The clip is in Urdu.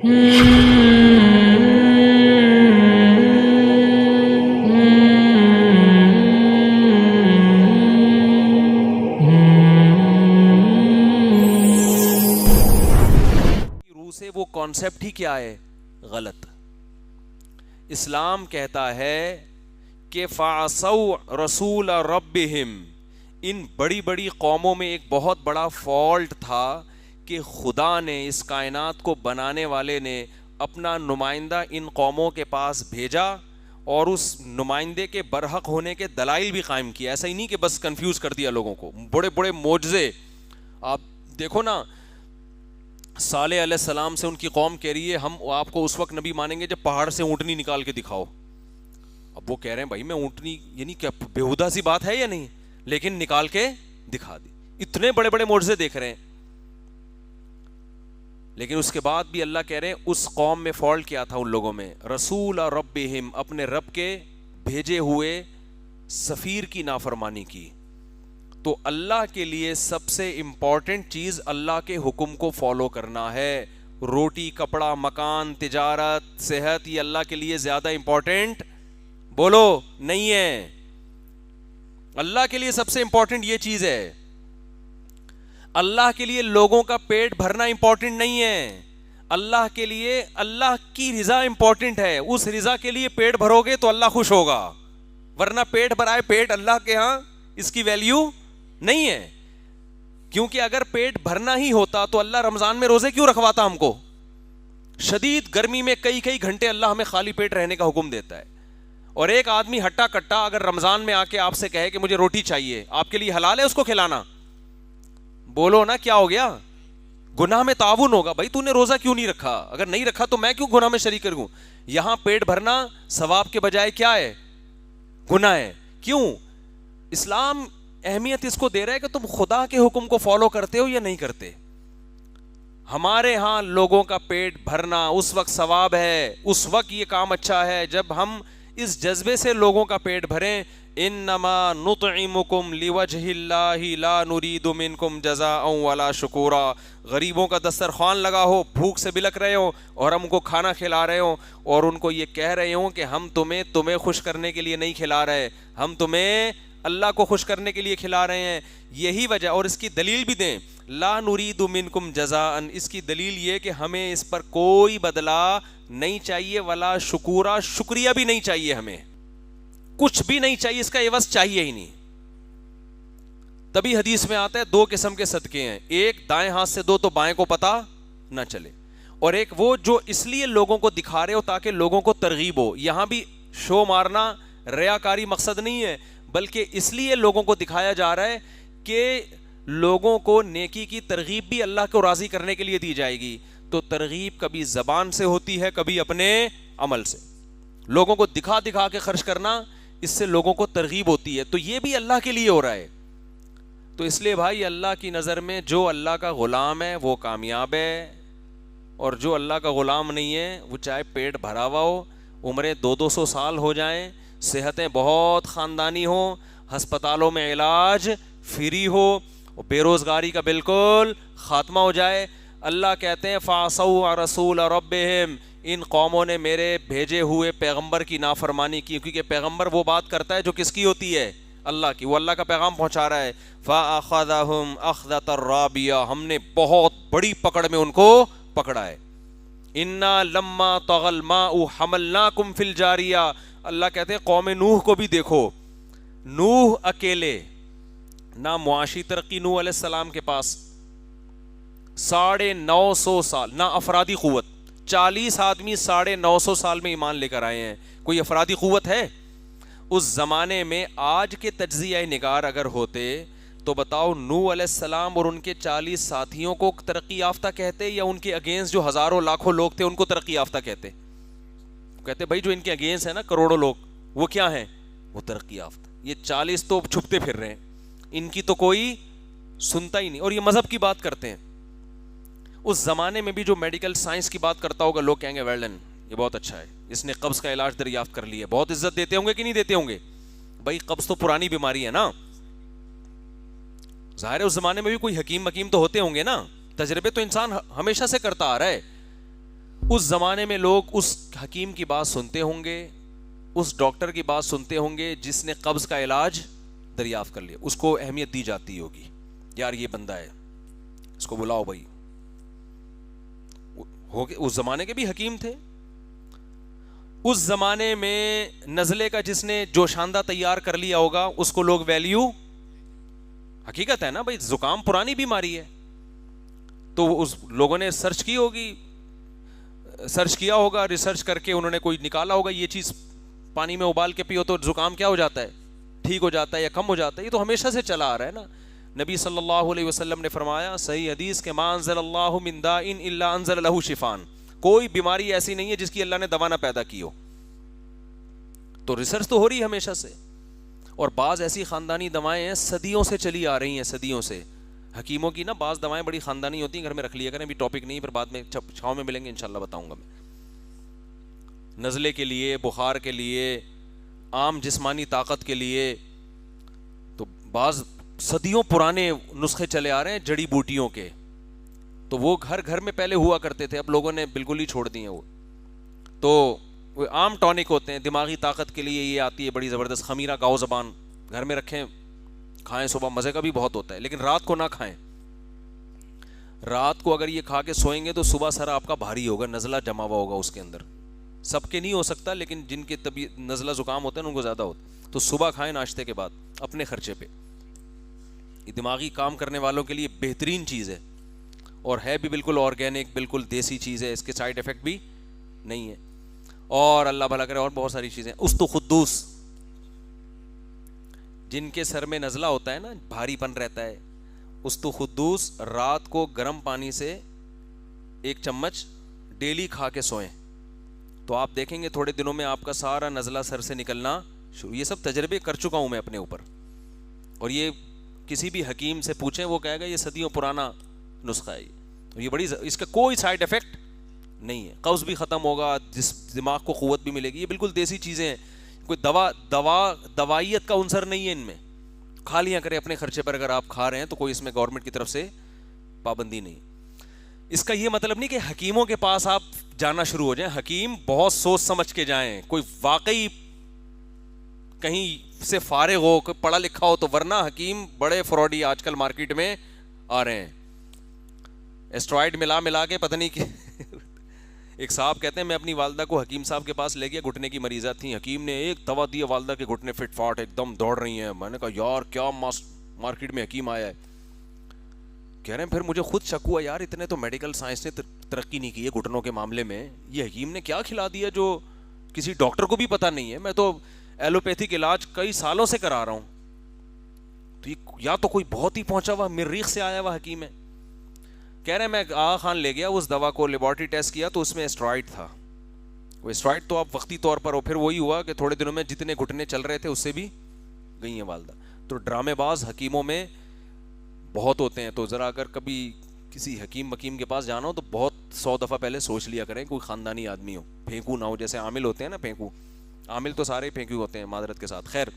روح سے وہ کانسیپٹ ہی کیا ہے؟ غلط. اسلام کہتا ہے کہ فَعَصَوْا رَسُولَ رَبِّهِمْ. ان بڑی بڑی قوموں میں ایک بہت بڑا فالٹ تھا کہ خدا نے، اس کائنات کو بنانے والے نے اپنا نمائندہ ان قوموں کے پاس بھیجا اور اس نمائندے کے برحق ہونے کے دلائل بھی قائم کیا. ایسا ہی نہیں کہ بس کنفیوز کر دیا لوگوں کو. بڑے بڑے معجزے آپ دیکھو نا. صالح علیہ السلام سے ان کی قوم کہہ رہی ہے ہم آپ کو اس وقت نبی مانیں گے جب پہاڑ سے اونٹنی نکال کے دکھاؤ. اب وہ کہہ رہے ہیں بھائی میں اونٹنی، یعنی کیا بےہودہ سی بات ہے یا نہیں، لیکن نکال کے دکھا دی. اتنے بڑے بڑے معجزے دیکھ رہے ہیں. لیکن اس کے بعد بھی اللہ کہہ رہے ہیں اس قوم میں فالٹ کیا تھا ان لوگوں میں؟ رسول ربہم، اپنے رب کے بھیجے ہوئے سفیر کی نافرمانی کی. تو اللہ کے لیے سب سے امپورٹنٹ چیز اللہ کے حکم کو فالو کرنا ہے. روٹی، کپڑا، مکان، تجارت، صحت، یہ اللہ کے لیے زیادہ امپورٹنٹ بولو نہیں ہے. اللہ کے لیے سب سے امپورٹنٹ یہ چیز ہے. اللہ کے لیے لوگوں کا پیٹ بھرنا امپورٹنٹ نہیں ہے. اللہ کے لیے اللہ کی رضا امپورٹنٹ ہے. اس رضا کے لیے پیٹ بھرو گے تو اللہ خوش ہوگا، ورنہ پیٹ بھرائے پیٹ اللہ کے ہاں اس کی ویلیو نہیں ہے. کیونکہ اگر پیٹ بھرنا ہی ہوتا تو اللہ رمضان میں روزے کیوں رکھواتا ہم کو؟ شدید گرمی میں کئی گھنٹے اللہ ہمیں خالی پیٹ رہنے کا حکم دیتا ہے. اور ایک آدمی ہٹا کٹا اگر رمضان میں آ کے آپ سے کہے کہ مجھے روٹی چاہیے، آپ کے لیے حلال ہے اس کو کھلانا؟ بولو نا کیا ہو گیا؟ گناہ میں تعاون ہوگا. بھائی تو نے روزہ کیوں نہیں رکھا؟ اگر نہیں رکھا تو میں کیوں گناہ میں شریک کروں؟ یہاں پیٹ بھرنا ثواب کے بجائے کیا ہے؟ گناہ ہے. کیوں؟ اسلام اہمیت اس کو دے رہا ہے کہ تم خدا کے حکم کو فالو کرتے ہو یا نہیں کرتے. ہمارے ہاں لوگوں کا پیٹ بھرنا اس وقت ثواب ہے، اس وقت یہ کام اچھا ہے جب ہم اس جذبے سے لوگوں کا پیٹ بھریں. انما نطعمکم لوجہ اللہ لا نرید منکم جزاء ولا شکورا. غریبوں کا دسترخوان لگا ہو، بھوک سے بلک رہے ہو اور ہم کو کھانا کھلا رہے ہو اور ان کو یہ کہہ رہے ہوں کہ ہم تمہیں خوش کرنے کے لیے نہیں کھلا رہے، ہم تمہیں اللہ کو خوش کرنے کے لیے کھلا رہے ہیں. یہی وجہ، اور اس کی دلیل بھی دیں. لا نرید منکم جزاء، اس کی دلیل یہ کہ ہمیں اس پر کوئی بدلہ نہیں چاہیے، ولا شکورا، شکریہ بھی نہیں چاہیے، ہمیں کچھ بھی نہیں چاہیے، اس کا عوض چاہیے ہی نہیں. تبھی حدیث میں آتا ہے دو قسم کے صدقے ہیں، ایک دائیں ہاتھ سے دو تو بائیں کو پتہ نہ چلے، اور ایک وہ جو اس لیے لوگوں کو دکھا رہے ہو تاکہ لوگوں کو ترغیب ہو. یہاں بھی شو مارنا، ریاکاری مقصد نہیں ہے، بلکہ اس لیے لوگوں کو دکھایا جا رہا ہے کہ لوگوں کو نیکی کی ترغیب بھی اللہ کو راضی کرنے کے لیے دی جائے گی. تو ترغیب کبھی زبان سے ہوتی ہے، کبھی اپنے عمل سے. لوگوں کو دکھا دکھا کے خرچ کرنا، اس سے لوگوں کو ترغیب ہوتی ہے، تو یہ بھی اللہ کے لیے ہو رہا ہے. تو اس لیے بھائی اللہ کی نظر میں جو اللہ کا غلام ہے وہ کامیاب ہے، اور جو اللہ کا غلام نہیں ہے وہ چاہے پیٹ بھرا ہوا ہو، عمریں 200 سال ہو جائیں، صحتیں بہت خاندانی ہوں، ہسپتالوں میں علاج فری ہو، بے روزگاری کا بالکل خاتمہ ہو جائے، اللہ کہتے ہیں فَعَصَوْا رَسُولَ رَبِّهِمْ، ان قوموں نے میرے بھیجے ہوئے پیغمبر کی نافرمانی کی. کیونکہ پیغمبر وہ بات کرتا ہے جو کس کی ہوتی ہے؟ اللہ کی. وہ اللہ کا پیغام پہنچا رہا ہے. فَأَخَذَهُمْ أَخْذَةً رَابِيَةً، ہم نے بہت بڑی پکڑ میں ان کو پکڑا ہے. إِنَّا لَمَّا طَغَى الْمَاءُ حَمَلْنَاكُمْ فِي الْجَارِيَةِ، اللہ کہتے ہیں قوم نوح کو بھی دیکھو. نوح اکیلے، نہ معاشی ترقی نوح علیہ السلام کے پاس، 950 سال، نہ افرادی قوت، 40 آدمی 950 سال میں ایمان لے کر آئے ہیں. کوئی افرادی قوت ہے اس زمانے میں؟ آج کے تجزیہ نگار اگر ہوتے تو بتاؤ نوح علیہ السلام اور ان کے 40 ساتھیوں کو ترقی یافتہ کہتے یا ان کے اگینسٹ جو ہزاروں لاکھوں لوگ تھے ان کو ترقی یافتہ کہتے؟ کہتے بھائی جو ان کے اگینسٹ ہے نا کروڑوں لوگ، وہ کیا ہیں؟ وہ ترقی یافتہ. یہ 40 تو چھپتے پھر رہے ہیں، ان کی تو کوئی سنتا ہی نہیں، اور یہ مذہب کی بات کرتے ہیں. اس زمانے میں بھی جو میڈیکل سائنس کی بات کرتا ہوگا لوگ کہیں گے ویل ڈن، یہ بہت اچھا ہے، اس نے قبض کا علاج دریافت کر لیا. بہت عزت دیتے ہوں گے کہ نہیں دیتے ہوں گے؟ بھائی قبض تو پرانی بیماری ہے نا، ظاہر ہے اس زمانے میں بھی کوئی حکیم تو ہوتے ہوں گے نا، تجربے تو انسان ہمیشہ سے کرتا آ رہا ہے. اس زمانے میں لوگ اس حکیم کی بات سنتے ہوں گے, اس ڈاکٹر کی بات سنتے ہوں گے جس نے قبض کا علاج دریافت کر لیا, اس کو اہمیت دی جاتی ہوگی, یار یہ بندہ ہے, اس کو بلاؤ بھائی. اس زمانے کے بھی حکیم تھے. اس زمانے میں نزلے کا جس نے جو شاندہ تیار کر لیا ہوگا اس کو لوگ ویلیو, حقیقت ہے نا بھائی, زکام پرانی بیماری ہے, تو اس لوگوں نے سرچ کی ہوگی, سرچ کیا ہوگا, ریسرچ کر کے انہوں نے کوئی نکالا ہوگا یہ چیز پانی میں ابال کے پیو تو زکام کیا ہو جاتا ہے, ٹھیک ہو جاتا ہے یا کم ہو جاتا ہے. یہ تو ہمیشہ سے چلا آ رہا ہے نا. نبی صلی اللہ علیہ وسلم نے فرمایا صحیح حدیث کہ ما انزل اللہ من داء الا انزل له شفاء, کوئی بیماری ایسی نہیں ہے جس کی اللہ نے دوا نہ پیدا کی ہو. تو ریسرچ تو ہو رہی ہے ہمیشہ سے, اور بعض ایسی خاندانی دوائیں ہیں صدیوں سے چلی آ رہی ہیں, صدیوں سے. حکیموں کی نا بعض دوائیں بڑی خاندانی ہوتی ہیں, گھر میں رکھ لیا کریں, ابھی ٹاپک نہیں, پھر بعد میں چھاؤں میں ملیں گے انشاءاللہ بتاؤں گا میں. نزلے کے لیے, بخار کے لیے, عام جسمانی طاقت کے لیے, تو بعض صدیوں پرانے نسخے چلے آ رہے ہیں جڑی بوٹیوں کے, تو وہ گھر گھر میں پہلے ہوا کرتے تھے, اب لوگوں نے بالکل ہی چھوڑ دی ہیں وہ. تو وہ عام ٹونک ہوتے ہیں دماغی طاقت کے لیے, یہ آتی ہے بڑی زبردست خمیرہ گاؤ زبان, گھر میں رکھیں کھائیں, صبح مزے کا بھی بہت ہوتا ہے, لیکن رات کو نہ کھائیں. رات کو اگر یہ کھا کے سوئیں گے تو صبح سر آپ کا بھاری ہوگا, نزلہ جمع ہوا ہوگا اس کے اندر. سب کے نہیں ہو سکتا, لیکن جن کے طبیعت نزلہ زکام ہوتا ہے ان کو زیادہ ہوتا, تو صبح کھائیں ناشتے کے بعد اپنے خرچے پہ. یہ دماغی کام کرنے والوں کے لیے بہترین چیز ہے, اور ہے بھی بالکل آرگینک, بالکل دیسی چیز ہے, اس کے سائڈ افیکٹ بھی نہیں ہے, اور اللہ بھلا کرے. اور بہت ساری چیزیں. استو خدوس, جن کے سر میں نزلہ ہوتا ہے نا, بھاری پن رہتا ہے, استو خدوس رات کو گرم پانی سے 1 چمچ ڈیلی کھا کے سوئیں, تو آپ دیکھیں گے تھوڑے دنوں میں آپ کا سارا نزلہ سر سے نکلنا شروع. یہ سب تجربے کر چکا ہوں میں اپنے اوپر, اور یہ کسی بھی حکیم سے پوچھیں وہ کہے گا یہ صدیوں پرانا نسخہ ہے. یہ بڑی, اس کا کوئی سائڈ افیکٹ نہیں ہے, قبض بھی ختم ہوگا, جس دماغ کو قوت بھی ملے گی. یہ بالکل دیسی چیزیں ہیں, کوئی دوائیت کا عنصر نہیں ہے ان میں. کھا لیا کریں اپنے خرچے پر, اگر آپ کھا رہے ہیں تو کوئی اس میں گورنمنٹ کی طرف سے پابندی نہیں. اس کا یہ مطلب نہیں کہ حکیموں کے پاس آپ جانا شروع ہو جائیں. حکیم بہت سوچ سمجھ کے جائیں, کوئی واقعی کہیں سے فارغ ہو, کوئی پڑھا لکھا ہو تو, ورنہ حکیم بڑے فراڈی آج کل مارکیٹ میں آ رہے ہیں, اسٹرائڈ ملا کے پتہ نہیں کہ ایک صاحب کہتے ہیں میں اپنی والدہ کو حکیم صاحب کے پاس لے گیا, گھٹنے کی مریضہ تھیں, حکیم نے ایک دوا دیا, والدہ کے گھٹنے فٹ فاٹ ایک دم دوڑ رہی ہیں. میں نے کہا یار کیا مارکیٹ میں حکیم آیا ہے. کہہ رہے ہیں پھر مجھے خود شک ہوا, یار اتنے تو میڈیکل سائنس نے ترقی نہیں کی ہے گھٹنوں کے معاملے میں, یہ حکیم نے کیا کھلا دیا جو کسی ڈاکٹر کو بھی پتہ نہیں ہے. میں تو ایلوپیتھک علاج کئی سالوں سے کرا رہا ہوں, تو یا تو کوئی بہت ہی پہنچا ہوا مریخ سے آیا ہوا حکیم ہے. کہہ رہے ہیں میں آغا خان لے گیا, اس دوا کو لیبارٹری ٹیسٹ کیا تو اس میں اسٹرائڈ تھا. وہ اسٹرائڈ تو آپ وقتی طور پر ہو, پھر وہی ہوا کہ تھوڑے دنوں میں جتنے گھٹنے چل رہے تھے اس سے بھی گئی ہیں والدہ. تو ڈرامے باز حکیموں میں بہت ہوتے ہیں, تو ذرا اگر کبھی کسی حکیم کے پاس جانا ہو تو بہت 100 دفعہ پہلے سوچ لیا کریں کوئی خاندانی آدمی ہو, پھینکو نہ ہو, جیسے عامل ہوتے ہیں نا, پھینکو عامل تو سارے پھینکو ہوتے ہیں معذرت کے ساتھ. خیر